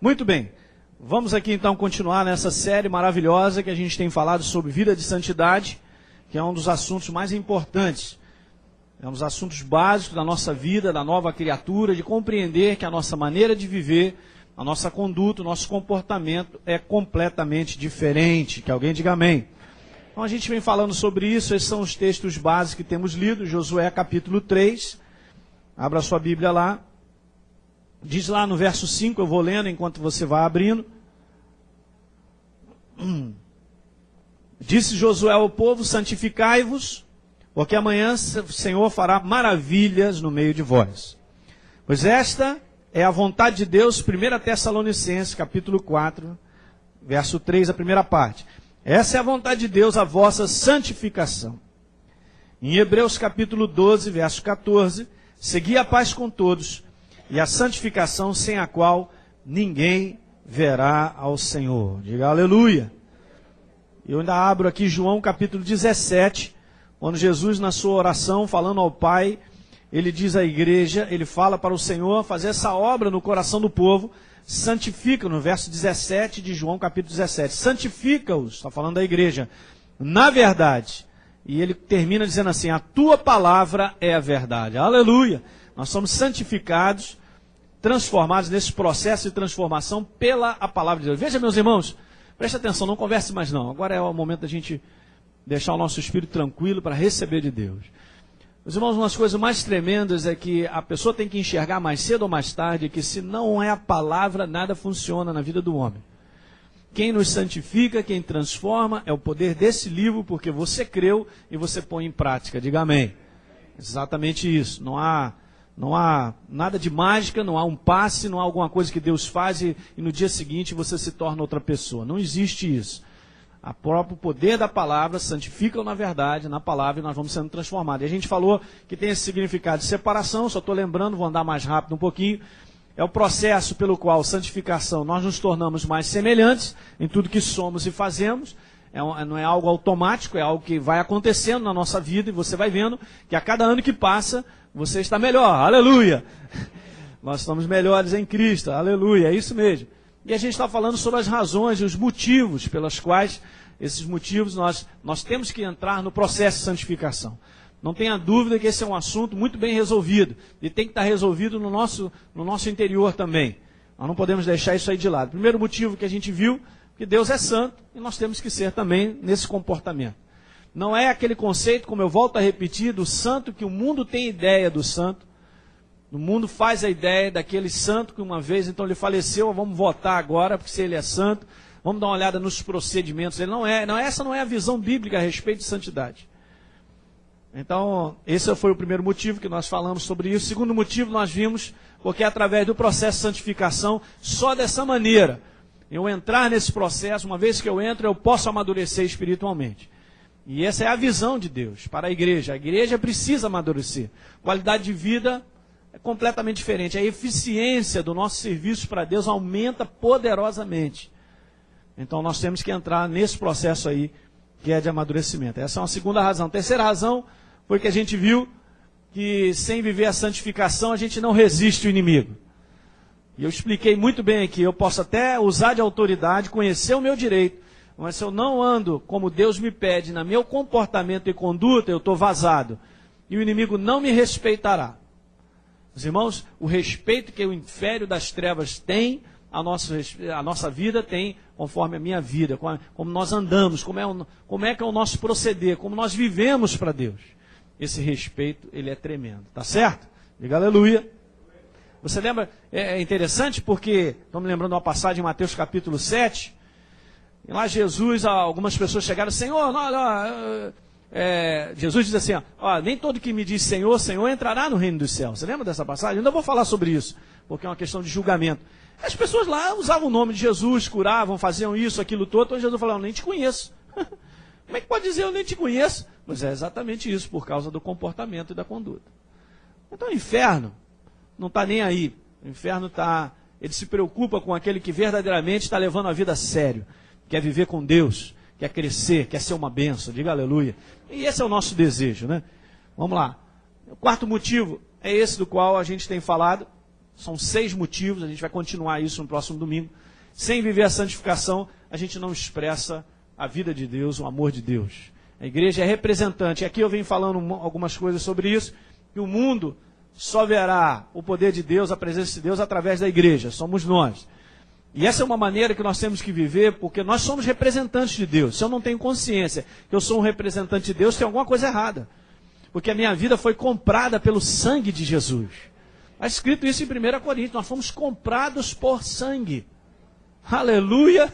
Muito bem, vamos aqui então continuar nessa série maravilhosa que a gente tem falado sobre vida de santidade, que é um dos assuntos mais importantes, é um dos assuntos básicos da nossa vida, da nova criatura, de compreender que a nossa maneira de viver, a nossa conduta, o nosso comportamento é completamente diferente. Que alguém diga amém. Então a gente vem falando sobre isso, esses são os textos básicos que temos lido, Josué capítulo 3, abra sua Bíblia lá, diz lá no verso 5, eu vou lendo enquanto você vai abrindo. Disse Josué ao povo, santificai-vos, porque amanhã o Senhor fará maravilhas no meio de vós. Pois esta é a vontade de Deus, 1 Tessalonicenses capítulo 4, verso 3, a primeira parte. Essa é a vontade de Deus, a vossa santificação. Em Hebreus capítulo 12, verso 14, segui a paz com todos e a santificação sem a qual ninguém verá ao Senhor. Diga aleluia. Eu ainda abro aqui João capítulo 17, quando Jesus na sua oração, falando ao Pai, ele diz à igreja, ele fala para o Senhor fazer essa obra no coração do povo, santifica, no verso 17 de João capítulo 17, santifica-os, está falando da igreja, na verdade. E ele termina dizendo assim, a tua palavra é a verdade. Aleluia! Nós somos santificados, transformados nesse processo de transformação pela a palavra de Deus. Veja, meus irmãos, preste atenção, não converse mais não. Agora é o momento da gente deixar o nosso espírito tranquilo para receber de Deus. Meus irmãos, uma das coisas mais tremendas é que a pessoa tem que enxergar mais cedo ou mais tarde que se não é a palavra, nada funciona na vida do homem. Quem nos santifica, quem transforma, é o poder desse livro, porque você creu e você põe em prática. Diga amém. Exatamente isso. Não há nada de mágica, não há um passe, não há alguma coisa que Deus faz e no dia seguinte você se torna outra pessoa. Não existe isso. O próprio poder da palavra santifica na verdade, na palavra, e nós vamos sendo transformados. E a gente falou que tem esse significado de separação, só estou lembrando, vou andar mais rápido um pouquinho. É o processo pelo qual, santificação, nós nos tornamos mais semelhantes em tudo que somos e fazemos. Não é algo automático, é algo que vai acontecendo na nossa vida e você vai vendo que a cada ano que passa, você está melhor. Aleluia! Nós estamos melhores em Cristo. Aleluia! É isso mesmo. E a gente está falando sobre as razões e os motivos pelas quais, esses motivos, nós temos que entrar no processo de santificação. Não tenha dúvida que esse é um assunto muito bem resolvido. E tem que estar resolvido no nosso interior também. Nós não podemos deixar isso aí de lado. Primeiro motivo que a gente viu, que Deus é santo e nós temos que ser também nesse comportamento. Não é aquele conceito, como eu volto a repetir, do santo que o mundo tem ideia do santo. O mundo faz a ideia daquele santo que uma vez, então ele faleceu, vamos votar agora, porque se ele é santo, vamos dar uma olhada nos procedimentos. Ele essa não é a visão bíblica a respeito de santidade. Então, esse foi o primeiro motivo que nós falamos sobre isso. O segundo motivo nós vimos, porque através do processo de santificação, só dessa maneira, eu entrar nesse processo, uma vez que eu entro, eu posso amadurecer espiritualmente. E essa é a visão de Deus para a igreja. A igreja precisa amadurecer. Qualidade de vida é completamente diferente. A eficiência do nosso serviço para Deus aumenta poderosamente. Então nós temos que entrar nesse processo aí, que é de amadurecimento. Essa é uma segunda razão. Terceira razão foi que a gente viu que sem viver a santificação a gente não resiste o inimigo. E eu expliquei muito bem aqui, eu posso até usar de autoridade, conhecer o meu direito, mas se eu não ando como Deus me pede, no meu comportamento e conduta, eu estou vazado. E o inimigo não me respeitará. Os irmãos, o respeito que o império das trevas tem, a nossa vida tem, conforme a minha vida, como nós andamos, como é que é o nosso proceder, como nós vivemos para Deus. Esse respeito, ele é tremendo, tá certo? Diga aleluia. Você lembra, é interessante porque, estamos lembrando uma passagem em Mateus capítulo 7, e lá Jesus, algumas pessoas chegaram, Senhor, Jesus diz assim, nem todo que me diz Senhor, Senhor, entrará no reino dos céus. Você lembra dessa passagem? Eu ainda vou falar sobre isso, porque é uma questão de julgamento. As pessoas lá usavam o nome de Jesus, curavam, faziam isso, aquilo todo, então Jesus falou, eu nem te conheço. Como é que pode dizer eu nem te conheço? Mas é exatamente isso, por causa do comportamento e da conduta. Então o inferno não está nem aí. O inferno ele se preocupa com aquele que verdadeiramente está levando a vida a sério. Quer viver com Deus, quer crescer, quer ser uma bênção. Diga aleluia. E esse é o nosso desejo, né? Vamos lá. O quarto motivo é esse do qual a gente tem falado, São 6 motivos, a gente vai continuar isso no próximo domingo. Sem viver a santificação, a gente não expressa a vida de Deus, o amor de Deus. A igreja é representante. Aqui eu venho falando algumas coisas sobre isso, que o mundo só verá o poder de Deus, a presença de Deus através da igreja. Somos nós. E essa é uma maneira que nós temos que viver, porque nós somos representantes de Deus. Se eu não tenho consciência que eu sou um representante de Deus, tem alguma coisa errada. Porque a minha vida foi comprada pelo sangue de Jesus. Está escrito isso em 1 Coríntios, nós fomos comprados por sangue. Aleluia!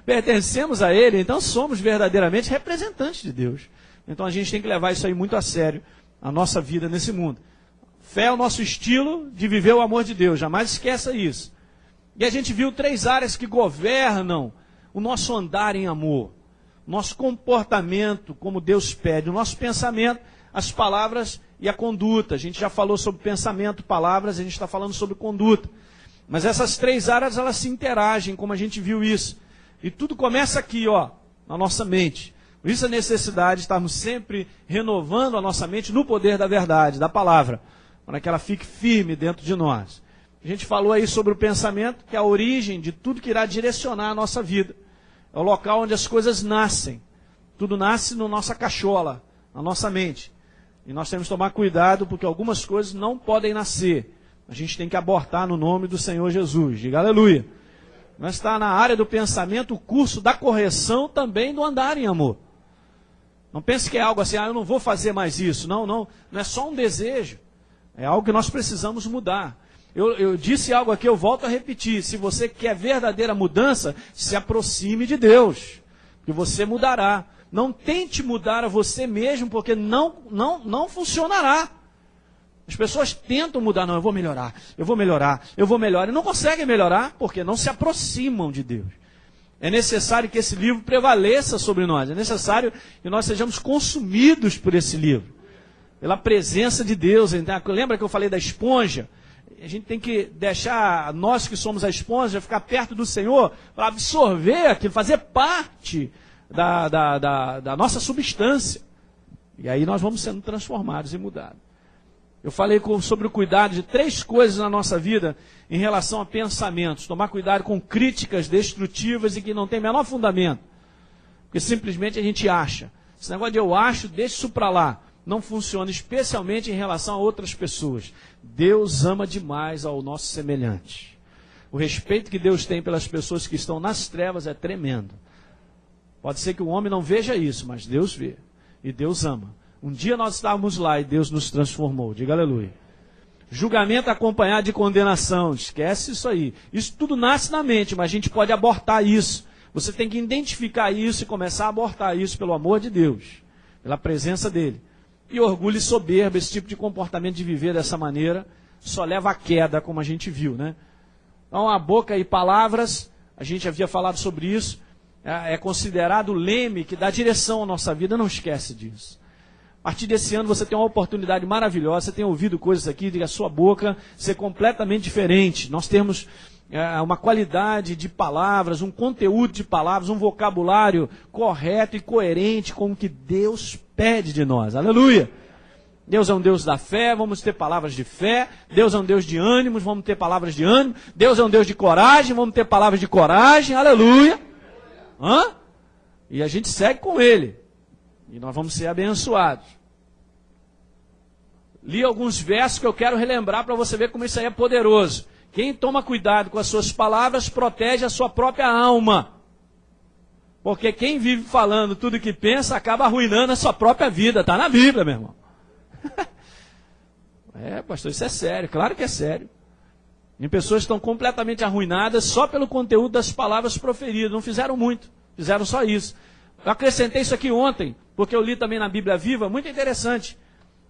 Pertencemos a Ele, então somos verdadeiramente representantes de Deus. Então a gente tem que levar isso aí muito a sério, a nossa vida nesse mundo. Fé é o nosso estilo de viver o amor de Deus, jamais esqueça isso. E a gente viu 3 áreas que governam o nosso andar em amor. O nosso comportamento, como Deus pede, o nosso pensamento, as palavras e a conduta. A gente já falou sobre pensamento, palavras, a gente está falando sobre conduta. Mas essas 3 áreas, elas se interagem, como a gente viu isso. E tudo começa aqui, ó, na nossa mente. Por isso a necessidade de estarmos sempre renovando a nossa mente no poder da verdade, da palavra, para que ela fique firme dentro de nós. A gente falou aí sobre o pensamento, que é a origem de tudo que irá direcionar a nossa vida. É o local onde as coisas nascem. Tudo nasce na nossa cachola, na nossa mente. E nós temos que tomar cuidado, porque algumas coisas não podem nascer. A gente tem que abortar no nome do Senhor Jesus. Diga aleluia. Mas está na área do pensamento o curso da correção também do andar em amor. Não pense que é algo assim, eu não vou fazer mais isso. Não é só um desejo. É algo que nós precisamos mudar. Eu disse algo aqui, eu volto a repetir. Se você quer verdadeira mudança, se aproxime de Deus, que você mudará. Não tente mudar a você mesmo, porque não funcionará. As pessoas tentam mudar, não, eu vou melhorar, e não conseguem melhorar, porque não se aproximam de Deus. É necessário que esse livro prevaleça sobre nós, é necessário que nós sejamos consumidos por esse livro, pela presença de Deus. Então, lembra que eu falei da esponja? A gente tem que deixar, nós que somos a esponja, ficar perto do Senhor, para absorver aquilo, fazer parte da nossa substância. E aí nós vamos sendo transformados e mudados. Eu falei sobre o cuidado de 3 coisas na nossa vida em relação a pensamentos. Tomar cuidado com críticas destrutivas e que não tem menor fundamento. Porque simplesmente a gente acha. Esse negócio de eu acho, deixa isso para lá. Não funciona, especialmente em relação a outras pessoas. Deus ama demais ao nosso semelhante. O respeito que Deus tem pelas pessoas que estão nas trevas é tremendo. Pode ser que o homem não veja isso, mas Deus vê. E Deus ama. Um dia nós estávamos lá e Deus nos transformou. Diga aleluia. Julgamento acompanhado de condenação. Esquece isso aí. Isso tudo nasce na mente, mas a gente pode abortar isso. Você tem que identificar isso e começar a abortar isso pelo amor de Deus. Pela presença dEle. E orgulho e soberba, esse tipo de comportamento de viver dessa maneira, só leva à queda, como a gente viu, né? Então, a boca e palavras, a gente havia falado sobre isso, é considerado o leme que dá direção à nossa vida, não esquece disso. A partir desse ano você tem uma oportunidade maravilhosa, você tem ouvido coisas aqui, de a sua boca ser completamente diferente. Nós temos uma qualidade de palavras, um conteúdo de palavras, um vocabulário correto e coerente com o que Deus pede de nós. Aleluia! Deus é um Deus da fé, vamos ter palavras de fé. Deus é um Deus de ânimos, vamos ter palavras de ânimo. Deus é um Deus de coragem, vamos ter palavras de coragem. Aleluia! E a gente segue com Ele. E nós vamos ser abençoados. Li alguns versos que eu quero relembrar para você ver como isso aí é poderoso. Quem toma cuidado com as suas palavras protege a sua própria alma. Porque quem vive falando tudo que pensa acaba arruinando a sua própria vida. Está na Bíblia, meu irmão. Pastor, isso é sério. Claro que é sério. Tem pessoas que estão completamente arruinadas só pelo conteúdo das palavras proferidas. Não fizeram muito. Fizeram só isso. Eu acrescentei isso aqui ontem, porque eu li também na Bíblia Viva, muito interessante.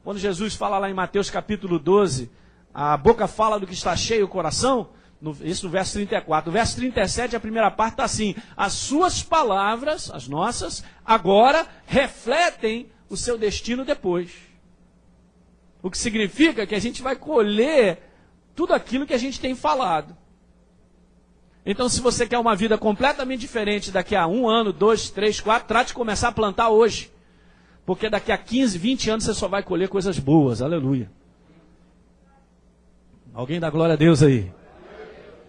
Quando Jesus fala lá em Mateus capítulo 12, a boca fala do que está cheio o coração, isso no verso 34. No verso 37, a primeira parte está assim: as suas palavras, as nossas, agora refletem o seu destino depois. O que significa que a gente vai colher tudo aquilo que a gente tem falado. Então, se você quer uma vida completamente diferente daqui a 1 ano, 2, 3, 4, trate de começar a plantar hoje. Porque daqui a 15, 20 anos você só vai colher coisas boas. Aleluia. Alguém dá glória a Deus aí?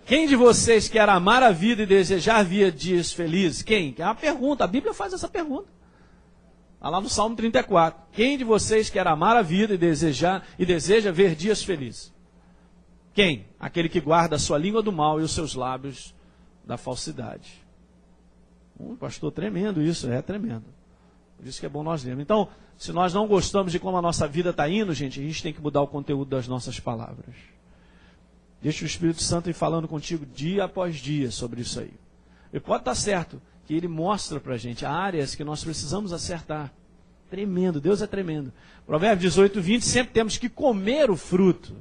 Quem de vocês quer amar a vida e desejar ver dias felizes? Quem? É uma pergunta, a Bíblia faz essa pergunta. Está lá no Salmo 34. Quem de vocês quer amar a vida e deseja ver dias felizes? Quem? Aquele que guarda a sua língua do mal e os seus lábios da falsidade. Pastor, tremendo isso, é tremendo. Por isso que é bom nós lermos. Então, se nós não gostamos de como a nossa vida está indo, gente, a gente tem que mudar o conteúdo das nossas palavras. Deixa o Espírito Santo ir falando contigo dia após dia sobre isso aí. E pode estar certo que ele mostra para a gente áreas que nós precisamos acertar. Tremendo, Deus é tremendo. Provérbios 18, 20, sempre temos que comer o fruto.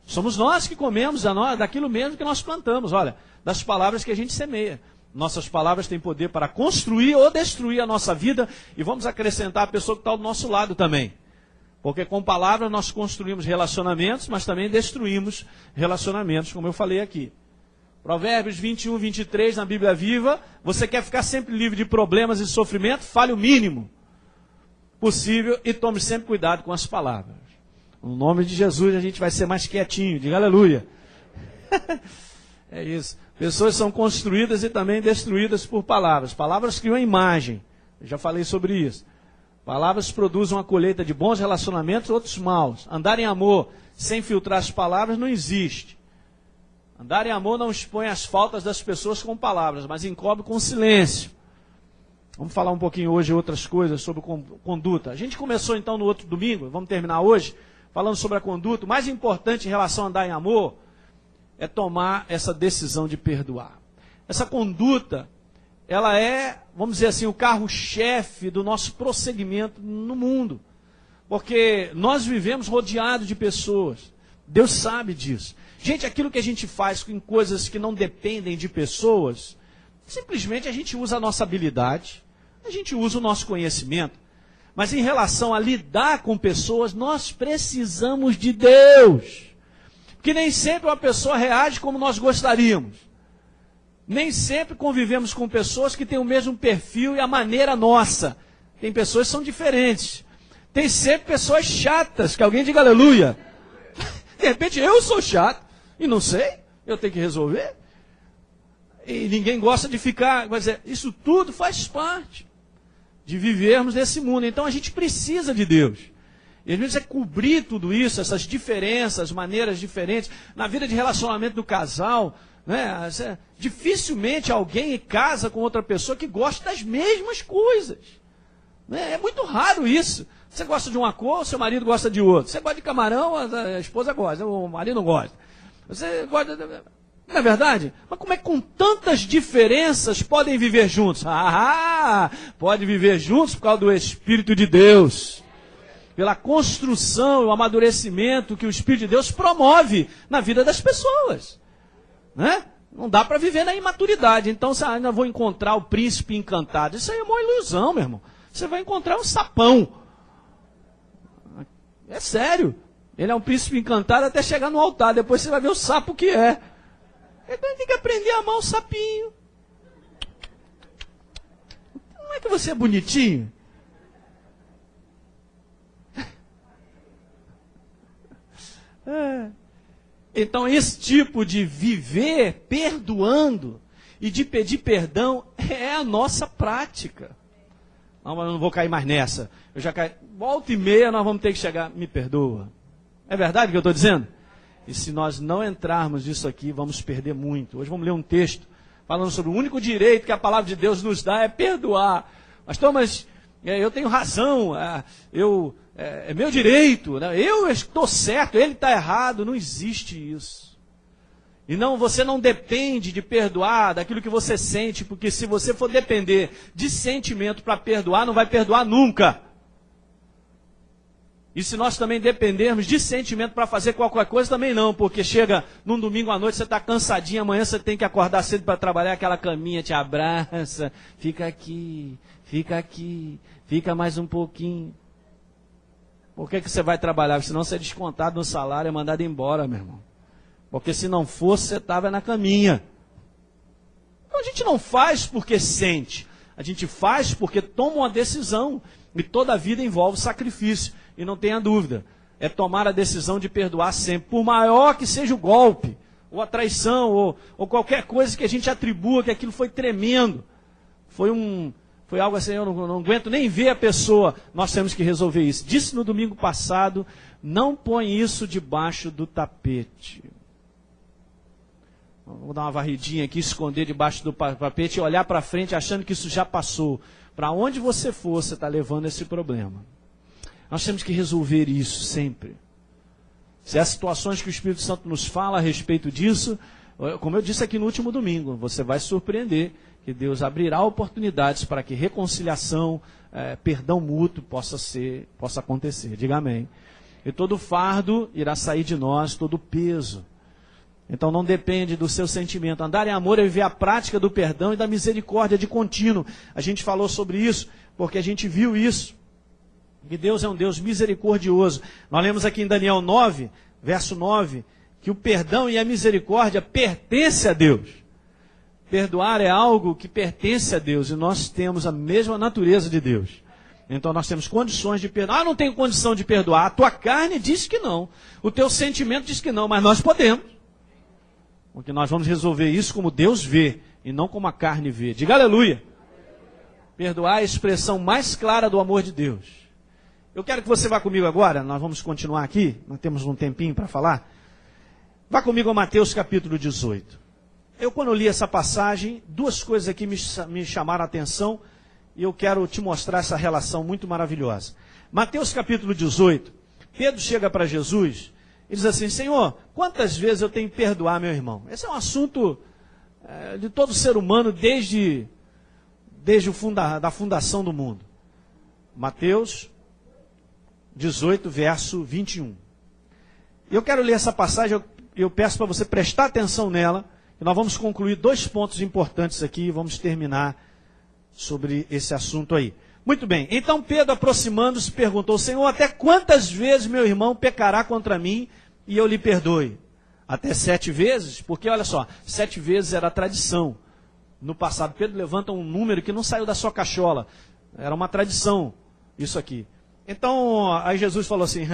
Somos nós que comemos daquilo mesmo que nós plantamos, olha, das palavras que a gente semeia. Nossas palavras têm poder para construir ou destruir a nossa vida, e vamos acrescentar a pessoa que está ao nosso lado também. Porque com palavras nós construímos relacionamentos, mas também destruímos relacionamentos, como eu falei aqui. Provérbios 21, 23, na Bíblia Viva, você quer ficar sempre livre de problemas e sofrimento? Fale o mínimo possível e tome sempre cuidado com as palavras. No nome de Jesus a gente vai ser mais quietinho, diga aleluia. É isso. Pessoas são construídas e também destruídas por palavras. Palavras criam imagem. Eu já falei sobre isso. Palavras produzem uma colheita de bons relacionamentos, outros maus. Andar em amor sem filtrar as palavras não existe. Andar em amor não expõe as faltas das pessoas com palavras, mas encobre com silêncio. Vamos falar um pouquinho hoje outras coisas sobre conduta. A gente começou então no outro domingo, vamos terminar hoje, falando sobre a conduta. O mais importante em relação a andar em amor é tomar essa decisão de perdoar. Essa conduta, ela é, vamos dizer assim, o carro-chefe do nosso prosseguimento no mundo. Porque nós vivemos rodeados de pessoas. Deus sabe disso. Gente, aquilo que a gente faz com coisas que não dependem de pessoas, simplesmente a gente usa a nossa habilidade, a gente usa o nosso conhecimento. Mas em relação a lidar com pessoas, nós precisamos de Deus. Porque nem sempre uma pessoa reage como nós gostaríamos. Nem sempre convivemos com pessoas que têm o mesmo perfil e a maneira nossa. Tem pessoas que são diferentes. Tem sempre pessoas chatas, que alguém diga aleluia. De repente eu sou chato e não sei, eu tenho que resolver. E ninguém gosta de ficar, mas isso tudo faz parte de vivermos nesse mundo. Então a gente precisa de Deus. E às vezes é cobrir tudo isso, essas diferenças, maneiras diferentes. Na vida de relacionamento do casal, né? Dificilmente alguém casa com outra pessoa que gosta das mesmas coisas. Né? É muito raro isso. Você gosta de uma cor, seu marido gosta de outra. Você gosta de camarão, a esposa gosta, o marido não gosta. Você gosta... Não é verdade? Mas como é que com tantas diferenças podem viver juntos? Pode viver juntos por causa do Espírito de Deus. Pela construção e o amadurecimento que o Espírito de Deus promove na vida das pessoas. Né? Não dá para viver na imaturidade. Então, você ainda vou encontrar o príncipe encantado. Isso aí é uma ilusão, meu irmão. Você vai encontrar um sapão. É sério. Ele é um príncipe encantado até chegar no altar. Depois você vai ver o sapo que é. Então tem que aprender a amar o sapinho. Não é que você é bonitinho? Então esse tipo de viver perdoando e de pedir perdão é a nossa prática. Não, mas eu não vou cair mais nessa. Eu já caí. Volta e meia nós vamos ter que chegar. Me perdoa. É verdade o que eu estou dizendo? E se nós não entrarmos nisso aqui, vamos perder muito. Hoje vamos ler um texto falando sobre o único direito que a palavra de Deus nos dá é perdoar. Mas eu tenho razão, é meu direito, né? Eu estou certo, ele está errado. Não existe isso. E não, você não depende de perdoar daquilo que você sente, porque se você for depender de sentimento para perdoar, não vai perdoar nunca. E se nós também dependermos de sentimento para fazer qualquer coisa, também não, porque chega num domingo à noite, você está cansadinho, amanhã você tem que acordar cedo para trabalhar, aquela caminha te abraça, fica aqui, fica mais um pouquinho. Por que você vai trabalhar? Senão você é descontado no salário, é mandado embora, meu irmão. Porque se não fosse, você estava na caminha. Então a gente não faz porque sente, a gente faz porque toma uma decisão, e toda a vida envolve sacrifício. E não tenha dúvida, é tomar a decisão de perdoar sempre, por maior que seja o golpe, ou a traição, ou qualquer coisa que a gente atribua que aquilo foi tremendo. Foi algo assim, eu não aguento nem ver a pessoa. Nós temos que resolver isso. Disse no domingo passado, não põe isso debaixo do tapete. Vou dar uma varridinha aqui, esconder debaixo do tapete e olhar para frente achando que isso já passou. Para onde você for, você está levando esse problema. Nós temos que resolver isso sempre. Se há situações que o Espírito Santo nos fala a respeito disso, como eu disse aqui no último domingo, você vai se surpreender que Deus abrirá oportunidades para que reconciliação, perdão mútuo possa acontecer. Diga amém. E todo fardo irá sair de nós, todo peso. Então não depende do seu sentimento. Andar em amor é viver a prática do perdão e da misericórdia de contínuo. A gente falou sobre isso, porque a gente viu isso. Que Deus é um Deus misericordioso. Nós lemos aqui em Daniel 9, verso 9, que o perdão e a misericórdia pertencem a Deus. Perdoar é algo que pertence a Deus e nós temos a mesma natureza de Deus. Então nós temos condições de perdoar. Não tenho condição de perdoar. A tua carne diz que não. O teu sentimento diz que não, mas nós podemos. Porque nós vamos resolver isso como Deus vê e não como a carne vê. Diga aleluia. Perdoar é a expressão mais clara do amor de Deus. Eu quero que você vá comigo agora, nós vamos continuar aqui, nós temos um tempinho para falar. Vá comigo a Mateus capítulo 18. Quando eu li essa passagem, duas coisas aqui me chamaram a atenção e eu quero te mostrar essa relação muito maravilhosa. Mateus capítulo 18, Pedro chega para Jesus e diz assim, Senhor, quantas vezes eu tenho que perdoar meu irmão? Esse é um assunto de todo ser humano desde da fundação do mundo. Mateus 18, verso 21. Eu quero ler essa passagem, eu peço para você prestar atenção nela, e nós vamos concluir 2 pontos importantes aqui, e vamos terminar sobre esse assunto aí. Muito bem, então Pedro, aproximando-se, perguntou, Senhor, até quantas vezes meu irmão pecará contra mim e eu lhe perdoe? Até 7 vezes? Porque olha só, 7 vezes era a tradição. No passado, Pedro levanta um número que não saiu da sua cachola, era uma tradição, isso aqui. Então, aí Jesus falou assim,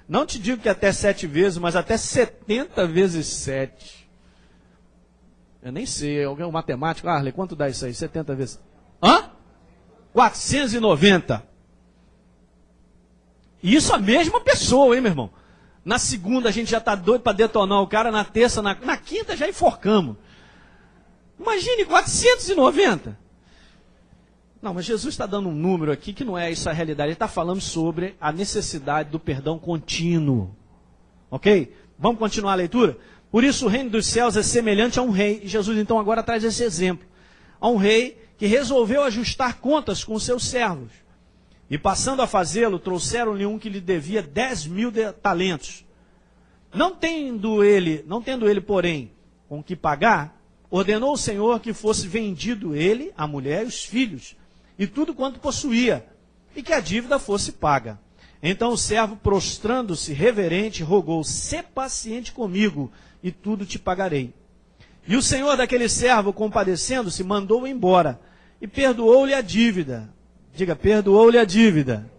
não te digo que até 7 vezes, mas até 70 vezes 7. Eu nem sei, alguém é um matemático, Arley, quanto dá isso aí? 70 vezes? 490. E isso a mesma pessoa, hein, meu irmão? Na segunda a gente já está doido para detonar o cara, na terça, na quinta já enforcamos. Imagine 490. Não, mas Jesus está dando um número aqui que não é isso a realidade. Ele está falando sobre a necessidade do perdão contínuo. Ok? Vamos continuar a leitura? Por isso o reino dos céus é semelhante a um rei. E Jesus então agora traz esse exemplo. A um rei que resolveu ajustar contas com os seus servos. E passando a fazê-lo, trouxeram-lhe um que lhe devia 10.000 talentos. Não tendo ele, porém, com que pagar, ordenou o Senhor que fosse vendido ele, a mulher e os filhos, e tudo quanto possuía, e que a dívida fosse paga. Então o servo, prostrando-se reverente, rogou, sê paciente comigo, e tudo te pagarei. E o senhor daquele servo, compadecendo-se, mandou-o embora, e perdoou-lhe a dívida. Diga, perdoou-lhe a dívida.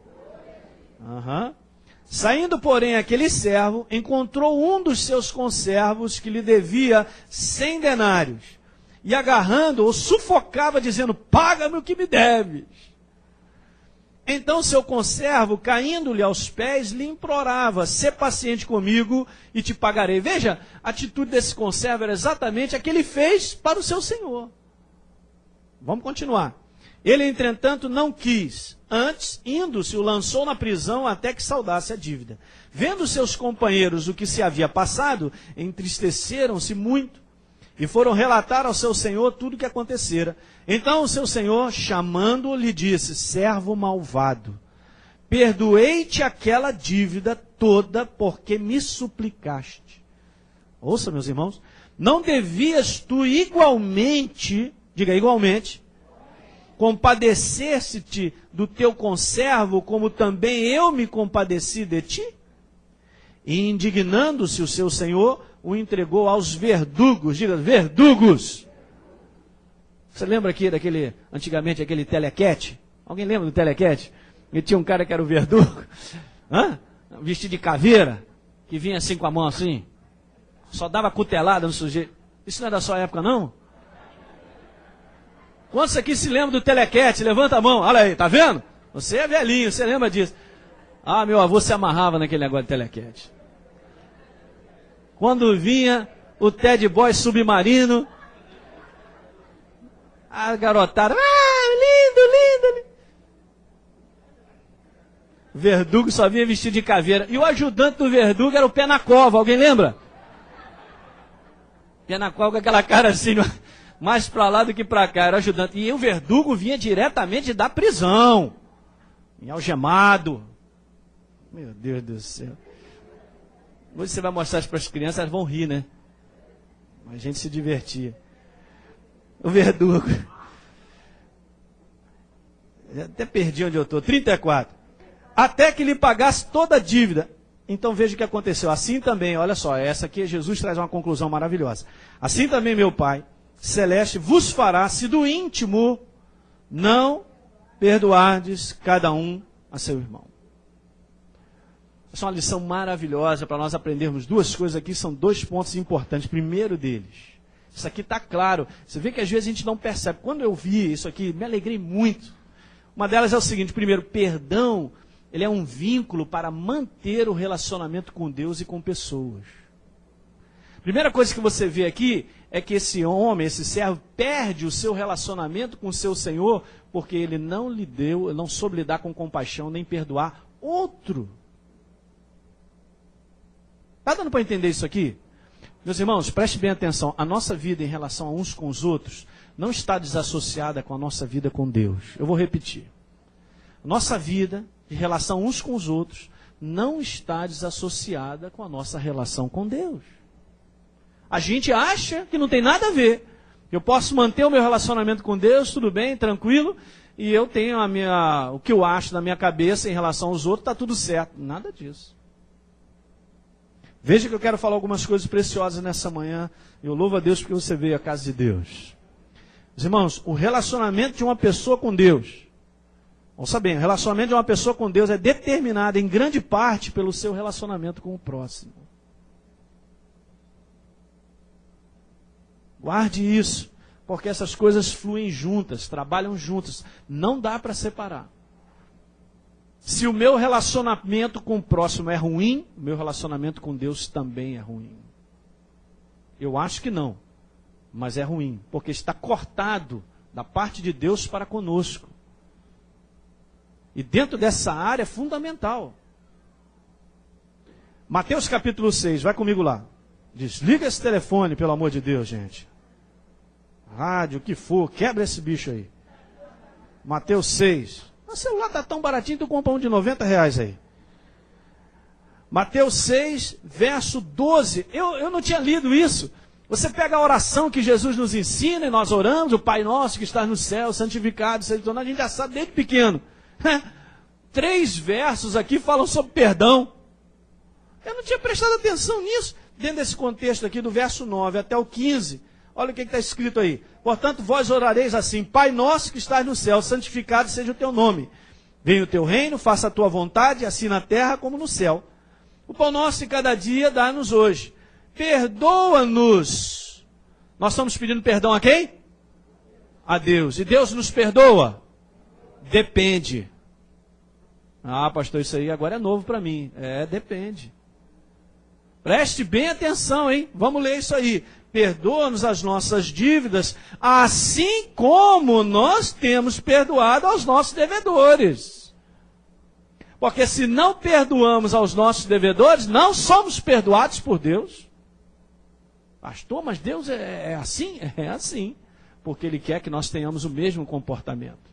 Saindo, porém, aquele servo, encontrou um dos seus conservos que lhe devia 100 denários. E agarrando-o, sufocava, dizendo, paga-me o que me deves. Então seu conservo, caindo-lhe aos pés, lhe implorava, sê paciente comigo e te pagarei. Veja, a atitude desse conservo era exatamente a que ele fez para o seu senhor. Vamos continuar. Ele, entretanto, não quis. Antes, indo-se, o lançou na prisão até que saudasse a dívida. Vendo seus companheiros o que se havia passado, entristeceram-se muito e foram relatar ao seu senhor tudo o que acontecera. Então o seu senhor, chamando-o, lhe disse, servo malvado, perdoei-te aquela dívida toda porque me suplicaste. Ouça, meus irmãos, não devias tu igualmente, diga igualmente, compadecer-se-te do teu conservo, como também eu me compadeci de ti? E indignando-se o seu senhor, o entregou aos verdugos. Diga, verdugos. Você lembra aqui antigamente aquele telequete? Alguém lembra do telequete? E tinha um cara que era o verdugo. vestido de caveira, que vinha assim com a mão assim, só dava cutelada no sujeito. Isso não é da sua época, não? Quantos aqui se lembram do telequete? Levanta a mão, olha aí, tá vendo? Você é velhinho, você lembra disso? Ah, meu avô se amarrava naquele negócio de telequete. Quando vinha o Ted Boy submarino, a garotada, lindo, lindo. O Verdugo só vinha vestido de caveira. E o ajudante do Verdugo era o Pé na Cova, alguém lembra? Pé na Cova com aquela cara assim, mais pra lá do que pra cá, era ajudante. E o Verdugo vinha diretamente da prisão, algemado. Meu Deus do céu. Hoje você vai mostrar isso para as crianças, elas vão rir, né? A gente se divertia. O Verdugo. Eu até perdi onde eu estou. 34. Até que lhe pagasse toda a dívida. Então veja o que aconteceu. Assim também, olha só, essa aqui Jesus traz uma conclusão maravilhosa. Assim também meu Pai Celeste vos fará, se do íntimo não perdoardes cada um a seu irmão. Essa é uma lição maravilhosa para nós aprendermos duas coisas aqui, são 2 pontos importantes. Primeiro deles, isso aqui está claro. Você vê que às vezes a gente não percebe. Quando eu vi isso aqui, me alegrei muito. Uma delas é o seguinte: primeiro, perdão, ele é um vínculo para manter o relacionamento com Deus e com pessoas. Primeira coisa que você vê aqui é que esse homem, esse servo, perde o seu relacionamento com o seu Senhor porque ele não lhe deu, não soube lidar com compaixão nem perdoar outro. Está dando para entender isso aqui? Meus irmãos, preste bem atenção. A nossa vida em relação a uns com os outros não está desassociada com a nossa vida com Deus. Eu vou repetir. Nossa vida em relação uns com os outros não está desassociada com a nossa relação com Deus. A gente acha que não tem nada a ver. Eu posso manter o meu relacionamento com Deus, tudo bem, tranquilo, e eu tenho o que eu acho na minha cabeça em relação aos outros, está tudo certo. Nada disso. Veja que eu quero falar algumas coisas preciosas nessa manhã. Eu louvo a Deus porque você veio à casa de Deus. Meus irmãos, o relacionamento de uma pessoa com Deus, ouça bem, o relacionamento de uma pessoa com Deus é determinado em grande parte pelo seu relacionamento com o próximo. Guarde isso, porque essas coisas fluem juntas, trabalham juntas. Não dá para separar. Se o meu relacionamento com o próximo é ruim, o meu relacionamento com Deus também é ruim. Eu acho que não, mas é ruim, porque está cortado da parte de Deus para conosco. E dentro dessa área é fundamental. Mateus capítulo 6, vai comigo lá. Desliga esse telefone, pelo amor de Deus, gente. Rádio, o que for, quebra esse bicho aí. Mateus 6. O celular está tão baratinho, tu compra um de R$90 aí. Mateus 6, verso 12. Eu não tinha lido isso. Você pega a oração que Jesus nos ensina e nós oramos, o Pai Nosso que está no céu, santificado seja o teu nome, a gente já sabe desde pequeno. 3 versos aqui falam sobre perdão. Eu não tinha prestado atenção nisso. Dentro desse contexto aqui, do verso 9 até o 15, olha o que está escrito aí. Portanto, vós orareis assim: Pai nosso que estás no céu, santificado seja o teu nome. Venha o teu reino, faça a tua vontade, assim na terra como no céu. O pão nosso de cada dia dá-nos hoje. Perdoa-nos. Nós estamos pedindo perdão a quem? A Deus. E Deus nos perdoa? Depende. Ah, pastor, isso aí agora é novo para mim. Depende. Preste bem atenção, hein? Vamos ler isso aí. Perdoa-nos as nossas dívidas, assim como nós temos perdoado aos nossos devedores. Porque se não perdoamos aos nossos devedores, não somos perdoados por Deus. Pastor, mas Deus é assim? É assim. Porque Ele quer que nós tenhamos o mesmo comportamento.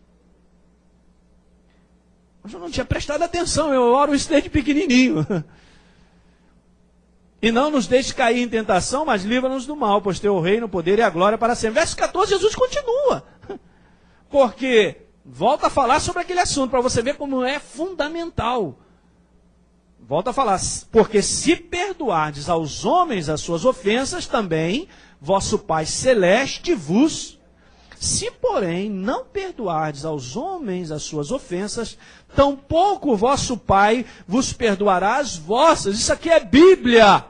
Mas eu não tinha prestado atenção, eu oro isso desde pequenininho. E não nos deixe cair em tentação, mas livra-nos do mal, pois teu reino, o poder e a glória para sempre. Verso 14, Jesus continua. Porque, volta a falar sobre aquele assunto, para você ver como é fundamental. Volta a falar, porque se perdoardes aos homens as suas ofensas, também vosso Pai Celeste vos... Se, porém, não perdoardes aos homens as suas ofensas, tampouco o vosso Pai vos perdoará as vossas. Isso aqui é Bíblia.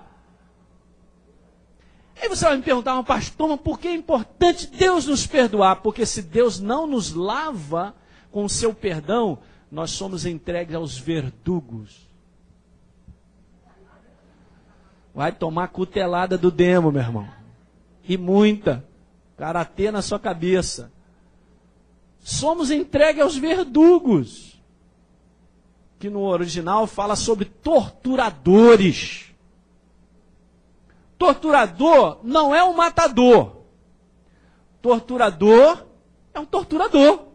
Aí você vai me perguntar, mas pastor, mas por que é importante Deus nos perdoar? Porque se Deus não nos lava com o seu perdão, nós somos entregues aos verdugos. Vai tomar cutelada do demo, meu irmão. E muita. Karatê na sua cabeça. Somos entregues aos verdugos. Que no original fala sobre torturadores. Torturador não é um matador. Torturador é um torturador.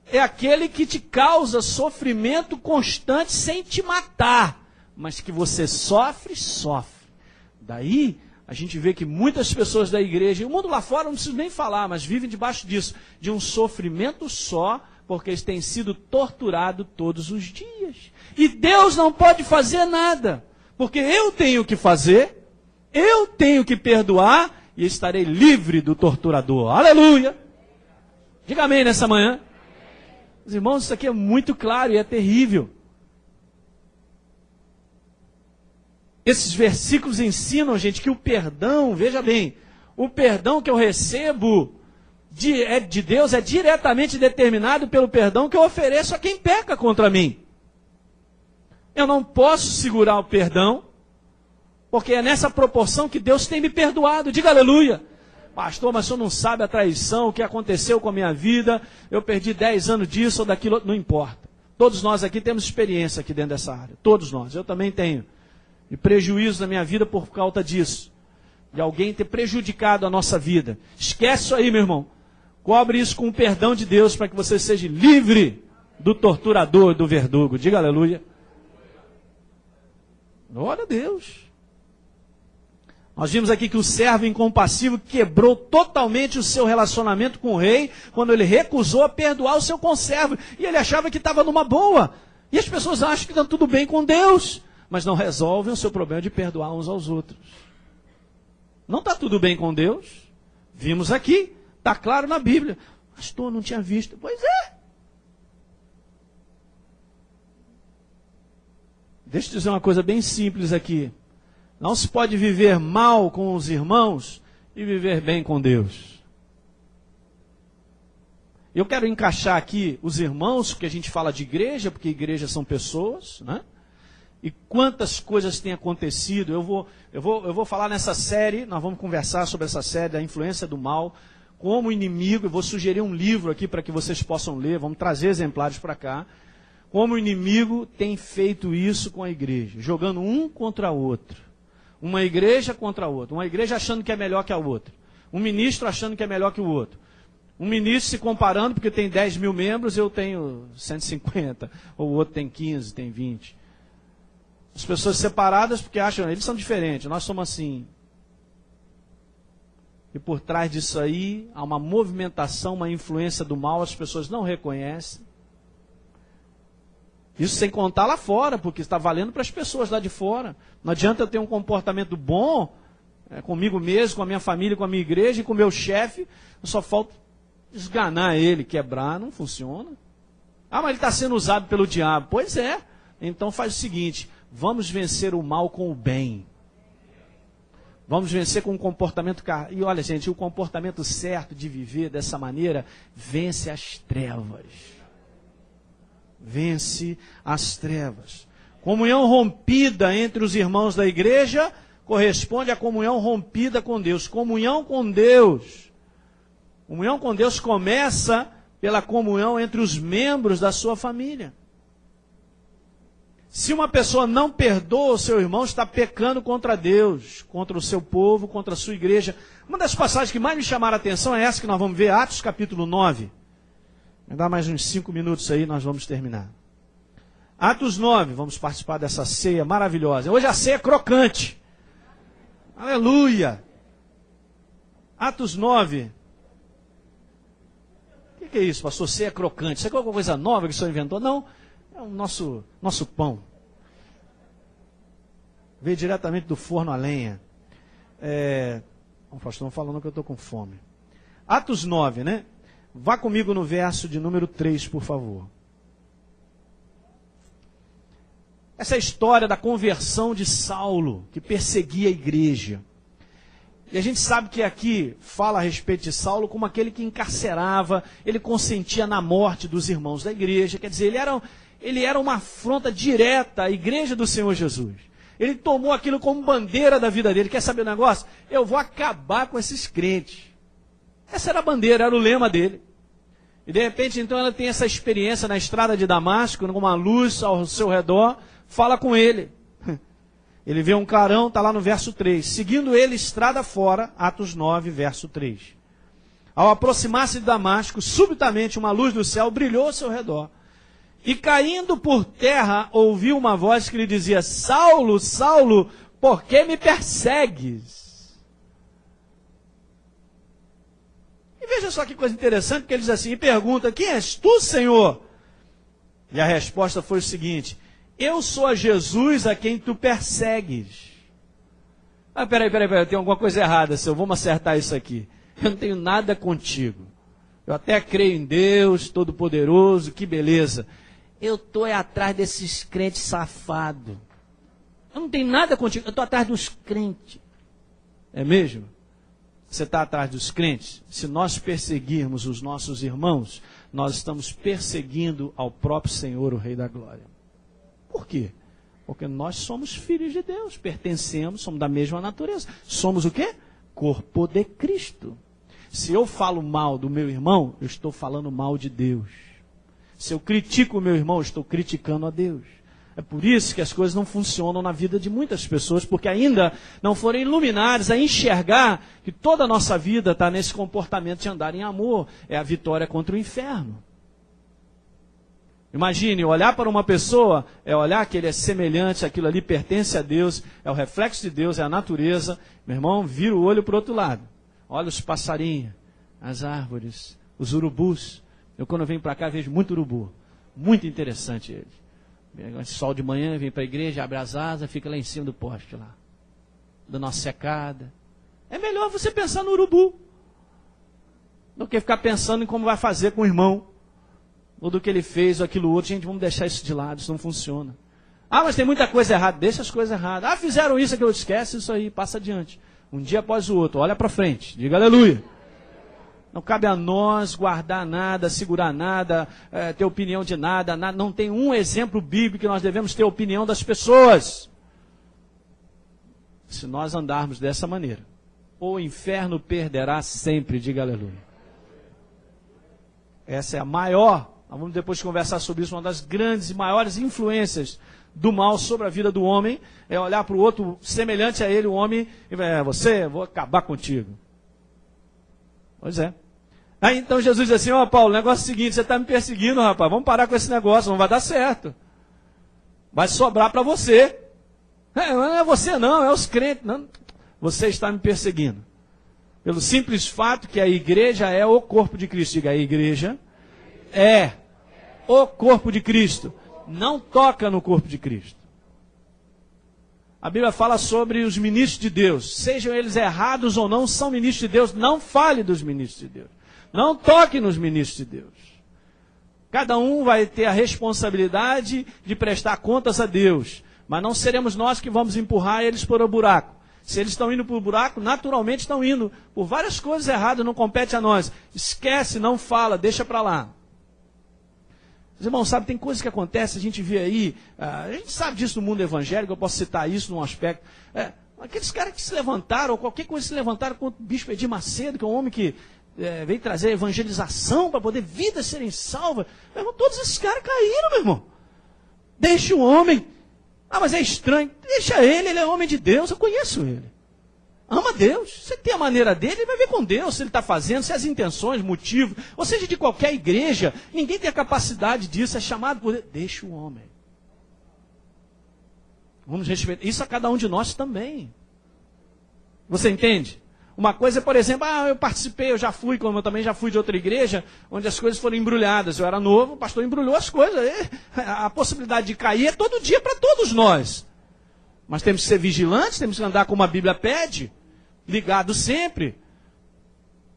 É aquele que te causa sofrimento constante sem te matar. Mas que você sofre. Daí, a gente vê que muitas pessoas da igreja, e o mundo lá fora, não preciso nem falar, mas vivem debaixo disso, de um sofrimento só, porque eles têm sido torturados todos os dias. E Deus não pode fazer nada. Porque eu tenho que fazer, eu tenho que perdoar e estarei livre do torturador. Aleluia! Diga amém nessa manhã. Os irmãos, isso aqui é muito claro e é terrível. Esses versículos ensinam, gente, que o perdão, veja bem, o perdão que eu recebo de Deus é diretamente determinado pelo perdão que eu ofereço a quem peca contra mim. Eu não posso segurar o perdão, porque é nessa proporção que Deus tem me perdoado. Diga aleluia. Pastor, mas o senhor não sabe a traição, o que aconteceu com a minha vida, eu perdi 10 anos disso ou daquilo, não importa. Todos nós aqui temos experiência aqui dentro dessa área. Todos nós, eu também tenho. E prejuízo na minha vida por causa disso. De alguém ter prejudicado a nossa vida. Esquece isso aí, meu irmão. Cobre isso com o perdão de Deus para que você seja livre do torturador, do verdugo. Diga aleluia. Glória a Deus. Nós vimos aqui que o servo incompassivo quebrou totalmente o seu relacionamento com o rei quando ele recusou a perdoar o seu conservo. E ele achava que estava numa boa. E as pessoas acham que estão tudo bem com Deus, mas não resolvem o seu problema de perdoar uns aos outros. Não está tudo bem com Deus? Vimos aqui, está claro na Bíblia. Pastor, não tinha visto. Pois é. Deixa eu dizer uma coisa bem simples aqui. Não se pode viver mal com os irmãos e viver bem com Deus. Eu quero encaixar aqui os irmãos, porque a gente fala de igreja, porque igreja são pessoas, né? E quantas coisas têm acontecido. Eu vou falar nessa série, nós vamos conversar sobre essa série da influência do mal como inimigo. Eu vou sugerir um livro aqui para que vocês possam ler, vamos trazer exemplares para cá. Como o inimigo tem feito isso com a igreja, jogando um contra o outro. Uma igreja contra a outra. Uma igreja achando que é melhor que a outra. Um ministro achando que é melhor que o outro. Um ministro se comparando porque tem 10 mil membros, eu tenho 150. Ou o outro tem 15, tem 20. As pessoas separadas porque acham, eles são diferentes, nós somos assim. E por trás disso aí, há uma movimentação, uma influência do mal, as pessoas não reconhecem. Isso sem contar lá fora, porque está valendo para as pessoas lá de fora. Não adianta eu ter um comportamento bom comigo mesmo, com a minha família, com a minha igreja e com o meu chefe. Só falta esganar ele, quebrar, não funciona. Ah, mas ele está sendo usado pelo diabo. Pois é. Então faz o seguinte, vamos vencer o mal com o bem. Vamos vencer com um comportamento... E olha, gente, o comportamento certo de viver dessa maneira vence as trevas. Vence as trevas. Comunhão rompida entre os irmãos da igreja corresponde à comunhão rompida com Deus. Comunhão com Deus. Comunhão com Deus começa pela comunhão entre os membros da sua família. Se uma pessoa não perdoa o seu irmão, está pecando contra Deus, contra o seu povo, contra a sua igreja. Uma das passagens que mais me chamaram a atenção é essa que nós vamos ver, Atos capítulo 9. Me dá mais uns 5 minutos aí, nós vamos terminar. Atos 9, vamos participar dessa ceia maravilhosa. Hoje a ceia é crocante. Aleluia! Atos 9. O que é isso, pastor? Ceia crocante. Isso é alguma coisa nova que o senhor inventou? Não, é o nosso pão. Veio diretamente do forno a lenha. O pastor falando que eu estou com fome. Atos 9, né? Vá comigo no verso de número 3, por favor. Essa é a história da conversão de Saulo, que perseguia a igreja. E a gente sabe que aqui fala a respeito de Saulo como aquele que encarcerava, ele consentia na morte dos irmãos da igreja. Quer dizer, ele era uma afronta direta à igreja do Senhor Jesus. Ele tomou aquilo como bandeira da vida dele. Quer saber o negócio? Eu vou acabar com esses crentes. Essa era a bandeira, era o lema dele. E de repente, então, ela tem essa experiência na estrada de Damasco, com uma luz ao seu redor, fala com ele. Ele vê um clarão, está lá no verso 3. Seguindo ele estrada fora, Atos 9, verso 3. Ao aproximar-se de Damasco, subitamente uma luz do céu brilhou ao seu redor. E caindo por terra, ouviu uma voz que lhe dizia: Saulo, Saulo, por que me persegues? E veja só que coisa interessante, que ele diz assim, e pergunta: quem és tu, Senhor? E a resposta foi o seguinte: eu sou a Jesus a quem tu persegues. Ah, peraí, tem alguma coisa errada, Senhor, vamos acertar isso aqui. Eu não tenho nada contigo. Eu até creio em Deus Todo-Poderoso, que beleza. Eu estou atrás desses crentes safados. Eu não tenho nada contigo, eu estou atrás dos crentes. É mesmo? Você está atrás dos crentes? Se nós perseguirmos os nossos irmãos, nós estamos perseguindo ao próprio Senhor, o Rei da Glória. Por quê? Porque nós somos filhos de Deus, pertencemos, somos da mesma natureza. Somos o quê? Corpo de Cristo. Se eu falo mal do meu irmão, eu estou falando mal de Deus. Se eu critico o meu irmão, eu estou criticando a Deus. É por isso que as coisas não funcionam na vida de muitas pessoas, porque ainda não foram iluminadas a enxergar que toda a nossa vida está nesse comportamento de andar em amor. É a vitória contra o inferno. Imagine, olhar para uma pessoa, é olhar que ele é semelhante, aquilo ali pertence a Deus, é o reflexo de Deus, é a natureza. Meu irmão, vira o olho para o outro lado. Olha os passarinhos, as árvores, os urubus. Eu quando eu venho para cá vejo muito urubu. Muito interessante ele. Sol de manhã, vem para a igreja, abre as asas, fica lá em cima do poste lá. Dando uma secada. É melhor você pensar no urubu do que ficar pensando em como vai fazer com o irmão. Ou do que ele fez, ou aquilo outro. Gente, vamos deixar isso de lado, isso não funciona. Ah, mas tem muita coisa errada. Deixa as coisas erradas. Ah, fizeram isso, aquilo, esquece isso aí, passa adiante. Um dia após o outro, olha para frente, diga aleluia. Não cabe a nós guardar nada, segurar nada, ter opinião de nada, não tem um exemplo bíblico que nós devemos ter opinião das pessoas. Se nós andarmos dessa maneira, o inferno perderá sempre, diga aleluia. Essa é a maior, nós vamos depois conversar sobre isso, uma das grandes e maiores influências do mal sobre a vida do homem, é olhar para o outro semelhante a ele, o homem, e vou acabar contigo. Pois é. Aí então Jesus diz assim, Paulo, o negócio é o seguinte, você está me perseguindo, rapaz, vamos parar com esse negócio, não vai dar certo. Vai sobrar para você. Não é você não, é os crentes. Não. Você está me perseguindo. Pelo simples fato que a igreja é o corpo de Cristo. Diga, a igreja é o corpo de Cristo. Não toca no corpo de Cristo. A Bíblia fala sobre os ministros de Deus. Sejam eles errados ou não, são ministros de Deus. Não fale dos ministros de Deus. Não toque nos ministros de Deus. Cada um vai ter a responsabilidade de prestar contas a Deus. Mas não seremos nós que vamos empurrar eles por o buraco. Se eles estão indo por o buraco, naturalmente estão indo por várias coisas erradas, não compete a nós. Esquece, não fala, deixa para lá. Os irmãos, sabe, tem coisas que acontecem, a gente vê aí, a gente sabe disso no mundo evangélico, eu posso citar isso num aspecto. Aqueles caras que se levantaram, ou qualquer coisa se levantaram contra o bispo Edir Macedo, que é um homem que veio trazer evangelização para poder vidas serem salvas. Meu irmão, todos esses caras caíram, meu irmão. Deixa o homem. Ah, mas é estranho. Deixa ele é homem de Deus, eu conheço ele. Ama Deus. Você tem a maneira dele, ele vai ver com Deus se ele está fazendo, se as intenções, motivo, ou seja, de qualquer igreja, ninguém tem a capacidade disso, é chamado por Deus. Deixa o homem. Vamos respeitar. Isso a cada um de nós também. Você entende? Uma coisa é, por exemplo, eu participei, eu já fui, como eu também já fui de outra igreja, onde as coisas foram embrulhadas. Eu era novo, o pastor embrulhou as coisas. A possibilidade de cair é todo dia para todos nós. Mas temos que ser vigilantes, temos que andar como a Bíblia pede. ligado sempre.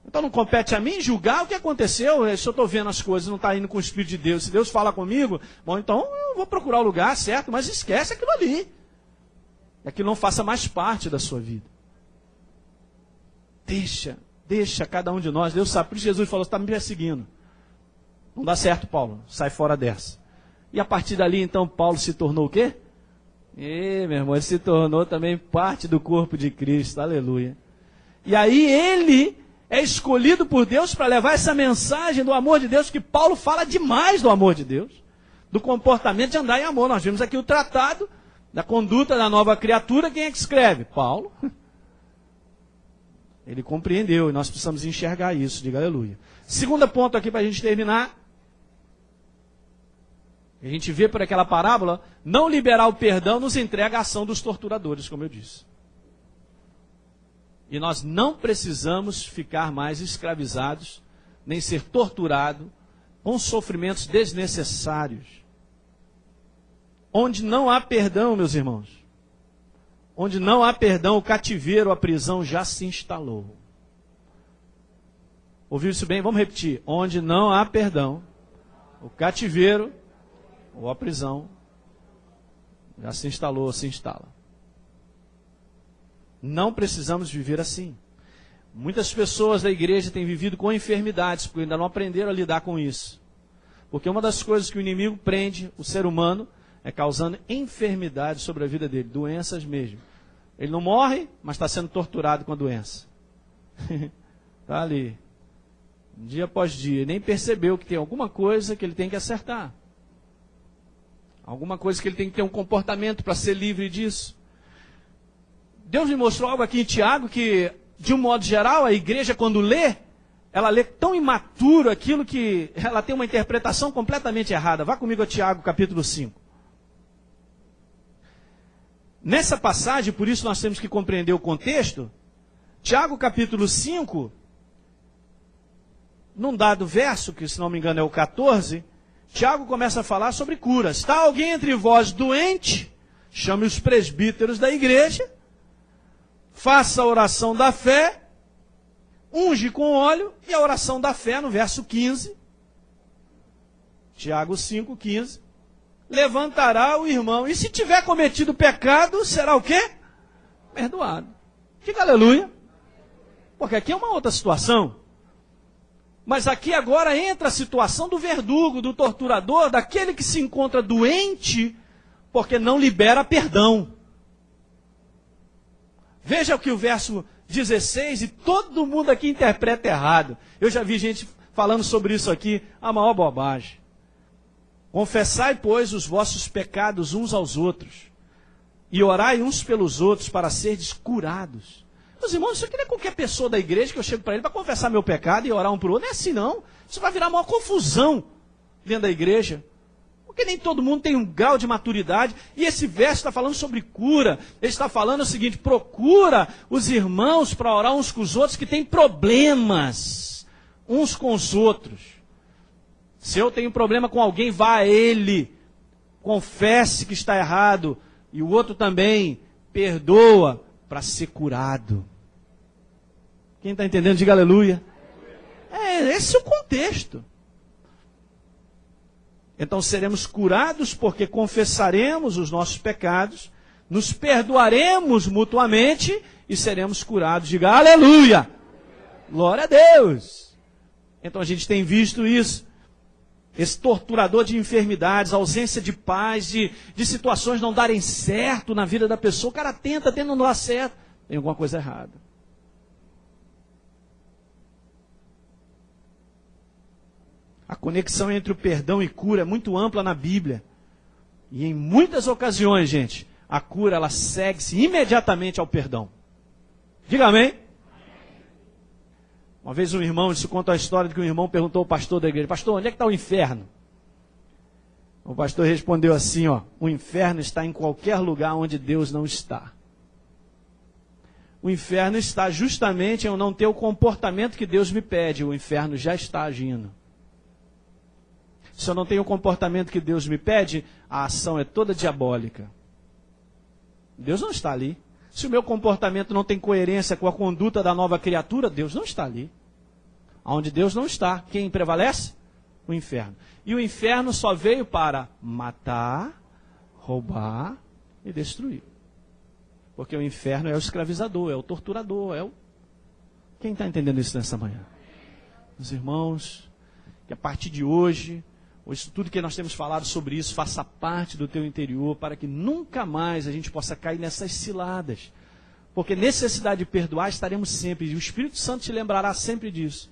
Então não compete a mim julgar o que aconteceu. Se eu estou vendo as coisas, não está indo com o Espírito de Deus, se Deus fala comigo, bom, então eu vou procurar o lugar certo, mas esquece aquilo ali. Aquilo não faça mais parte da sua vida. Deixa cada um de nós. Deus sabe. Por isso Jesus falou, você está me perseguindo. Não dá certo, Paulo. Sai fora dessa. E a partir dali, então, Paulo se tornou o quê? Meu irmão, ele se tornou também parte do corpo de Cristo. Aleluia. E aí ele é escolhido por Deus para levar essa mensagem do amor de Deus, que Paulo fala demais do amor de Deus, do comportamento de andar em amor. Nós vimos aqui o tratado da conduta da nova criatura. Quem é que escreve? Paulo. Ele compreendeu e nós precisamos enxergar isso. Diga aleluia. Segundo ponto aqui para a gente terminar. A gente vê por aquela parábola, não liberar o perdão nos entrega a ação dos torturadores, como eu disse. E nós não precisamos ficar mais escravizados, nem ser torturados com sofrimentos desnecessários. Onde não há perdão, meus irmãos, onde não há perdão, o cativeiro, a prisão já se instalou. Ouviu isso bem? Vamos repetir. Onde não há perdão, o cativeiro ou a prisão já se instalou, se instala. Não precisamos viver assim. Muitas pessoas da igreja têm vivido com enfermidades, porque ainda não aprenderam a lidar com isso. Porque uma das coisas que o inimigo prende o ser humano é causando enfermidades sobre a vida dele, doenças mesmo. Ele não morre, mas está sendo torturado com a doença. Está ali, dia após dia, nem percebeu que tem alguma coisa que ele tem que acertar. Alguma coisa que ele tem que ter um comportamento para ser livre disso. Deus me mostrou algo aqui em Tiago que, de um modo geral, a igreja quando lê, ela lê tão imaturo aquilo que ela tem uma interpretação completamente errada. Vá comigo a Tiago, capítulo 5. Nessa passagem, por isso nós temos que compreender o contexto, Tiago, capítulo 5, num dado verso, que se não me engano é o 14, Tiago começa a falar sobre cura. Está alguém entre vós doente? Chame os presbíteros da igreja, faça a oração da fé, unge com óleo, e a oração da fé, no verso 15, Tiago 5, 15, levantará o irmão, e se tiver cometido pecado, será o quê? Perdoado. Diga aleluia. Porque aqui é uma outra situação. Mas aqui agora entra a situação do verdugo, do torturador, daquele que se encontra doente, porque não libera perdão. Veja o que o verso 16, e todo mundo aqui interpreta errado. Eu já vi gente falando sobre isso aqui, a maior bobagem. Confessai, pois, os vossos pecados uns aos outros, e orai uns pelos outros para serdes curados. Meus irmãos, isso aqui não é qualquer pessoa da igreja que eu chego para ele para confessar meu pecado e orar um para o outro. Não é assim não. Isso vai virar uma confusão dentro da igreja. Porque nem todo mundo tem um grau de maturidade. E esse verso está falando sobre cura. Ele está falando o seguinte: procura os irmãos para orar uns com os outros que têm problemas uns com os outros. Se eu tenho problema com alguém, vá a ele, confesse que está errado, e o outro também perdoa para ser curado. Quem está entendendo, diga aleluia. Esse é o contexto. Então seremos curados porque confessaremos os nossos pecados, nos perdoaremos mutuamente e seremos curados. Diga aleluia. Glória a Deus. Então a gente tem visto isso. Esse torturador de enfermidades, ausência de paz, de situações não darem certo na vida da pessoa. O cara tenta não dar certo. Tem alguma coisa errada. A conexão entre o perdão e cura é muito ampla na Bíblia. E em muitas ocasiões, gente, a cura ela segue-se imediatamente ao perdão. Diga amém. Uma vez um irmão, isso conta a história de que um irmão perguntou ao pastor da igreja: pastor, onde é que está o inferno? O pastor respondeu assim, o inferno está em qualquer lugar onde Deus não está. O inferno está justamente em eu não ter o comportamento que Deus me pede. O inferno já está agindo. Se eu não tenho o comportamento que Deus me pede, a ação é toda diabólica. Deus não está ali. Se o meu comportamento não tem coerência com a conduta da nova criatura, Deus não está ali. Onde Deus não está, quem prevalece? O inferno. E o inferno só veio para matar, roubar e destruir. Porque o inferno é o escravizador, é o torturador, é o... Quem está entendendo isso nessa manhã? Meus irmãos, que a partir de hoje tudo que nós temos falado sobre isso faça parte do teu interior, para que nunca mais a gente possa cair nessas ciladas. Porque necessidade de perdoar estaremos sempre, e o Espírito Santo te lembrará sempre disso.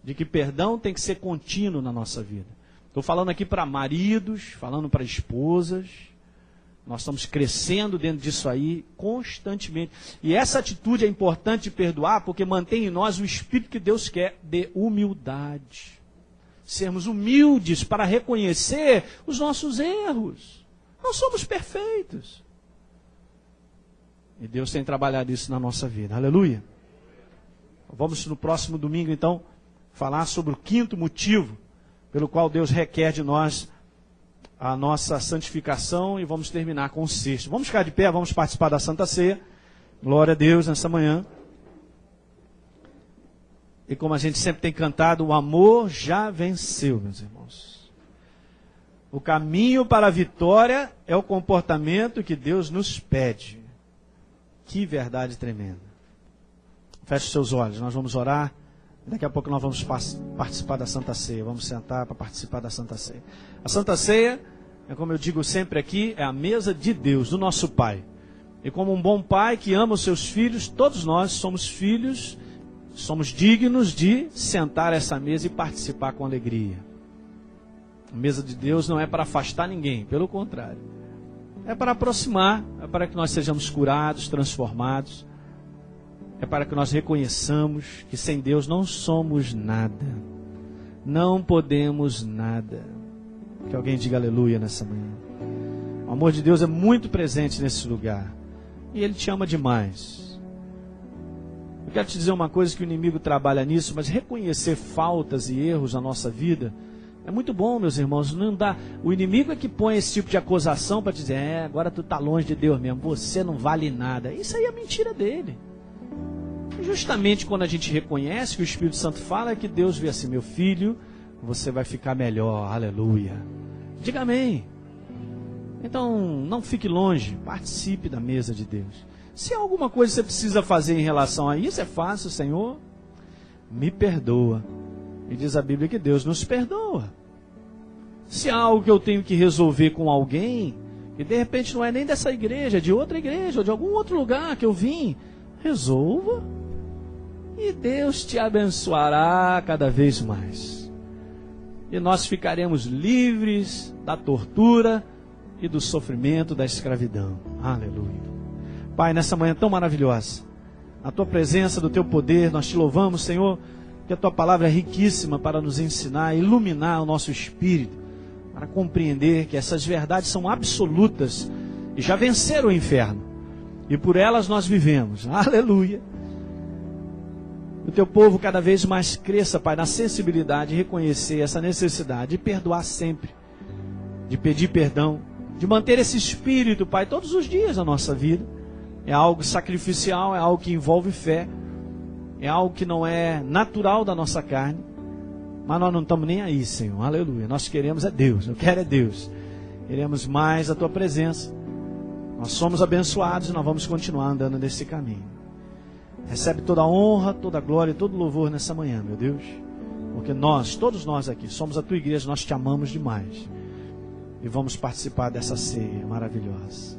De que perdão tem que ser contínuo na nossa vida. Estou falando aqui para maridos, falando para esposas. Nós estamos crescendo dentro disso aí constantemente. E essa atitude é importante de perdoar, porque mantém em nós o espírito que Deus quer de humildade. Sermos humildes para reconhecer os nossos erros. Não somos perfeitos. E Deus tem trabalhado isso na nossa vida. Aleluia. Vamos no próximo domingo, então, falar sobre o quinto motivo pelo qual Deus requer de nós a nossa santificação, e vamos terminar com o sexto. Vamos ficar de pé, vamos participar da Santa Ceia. Glória a Deus nessa manhã. E como a gente sempre tem cantado, o amor já venceu, meus irmãos. O caminho para a vitória é o comportamento que Deus nos pede. Que verdade tremenda. Feche os seus olhos, nós vamos orar. Daqui a pouco nós vamos participar da Santa Ceia. Vamos sentar para participar da Santa Ceia. A Santa Ceia, como eu digo sempre aqui, é a mesa de Deus, do nosso Pai. E como um bom pai que ama os seus filhos, todos nós somos filhos, somos dignos de sentar a essa mesa e participar com alegria. A mesa de Deus não é para afastar ninguém, pelo contrário. É para aproximar, é para que nós sejamos curados, transformados. É para que nós reconheçamos que sem Deus não somos nada. Não podemos nada. Que alguém diga aleluia nessa manhã. O amor de Deus é muito presente nesse lugar. E Ele te ama demais. Eu quero te dizer uma coisa, que o inimigo trabalha nisso, mas reconhecer faltas e erros na nossa vida é muito bom, meus irmãos. Não dá. O inimigo é que põe esse tipo de acusação para dizer, agora tu está longe de Deus mesmo, você não vale nada. Isso aí é mentira dele. E justamente quando a gente reconhece, que o Espírito Santo fala, é que Deus vê assim, meu filho, você vai ficar melhor, aleluia. Diga amém. Então, não fique longe, participe da mesa de Deus. Se há alguma coisa que você precisa fazer em relação a isso, é fácil, Senhor, me perdoa. E diz a Bíblia que Deus nos perdoa. Se há algo que eu tenho que resolver com alguém, e de repente não é nem dessa igreja, é de outra igreja, ou de algum outro lugar que eu vim, resolva. E Deus te abençoará cada vez mais. E nós ficaremos livres da tortura e do sofrimento da escravidão. Aleluia. Pai, nessa manhã tão maravilhosa, a Tua presença, do Teu poder, nós te louvamos, Senhor, que a Tua palavra é riquíssima para nos ensinar, iluminar o nosso espírito, para compreender que essas verdades são absolutas e já venceram o inferno. E por elas nós vivemos. Aleluia. O Teu povo cada vez mais cresça, Pai, na sensibilidade de reconhecer essa necessidade de perdoar sempre, de pedir perdão, de manter esse espírito, Pai, todos os dias na nossa vida. É algo sacrificial, é algo que envolve fé, é algo que não é natural da nossa carne, mas nós não estamos nem aí, Senhor. Aleluia. Nós queremos é Deus, eu quero é Deus. Queremos mais a Tua presença. Nós somos abençoados e nós vamos continuar andando nesse caminho. Recebe toda a honra, toda a glória e todo o louvor nessa manhã, meu Deus. Porque nós, todos nós aqui, somos a Tua igreja, nós te amamos demais. E vamos participar dessa ceia maravilhosa.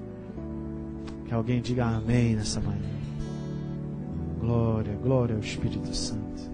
Que alguém diga amém nessa manhã. Glória, glória ao Espírito Santo.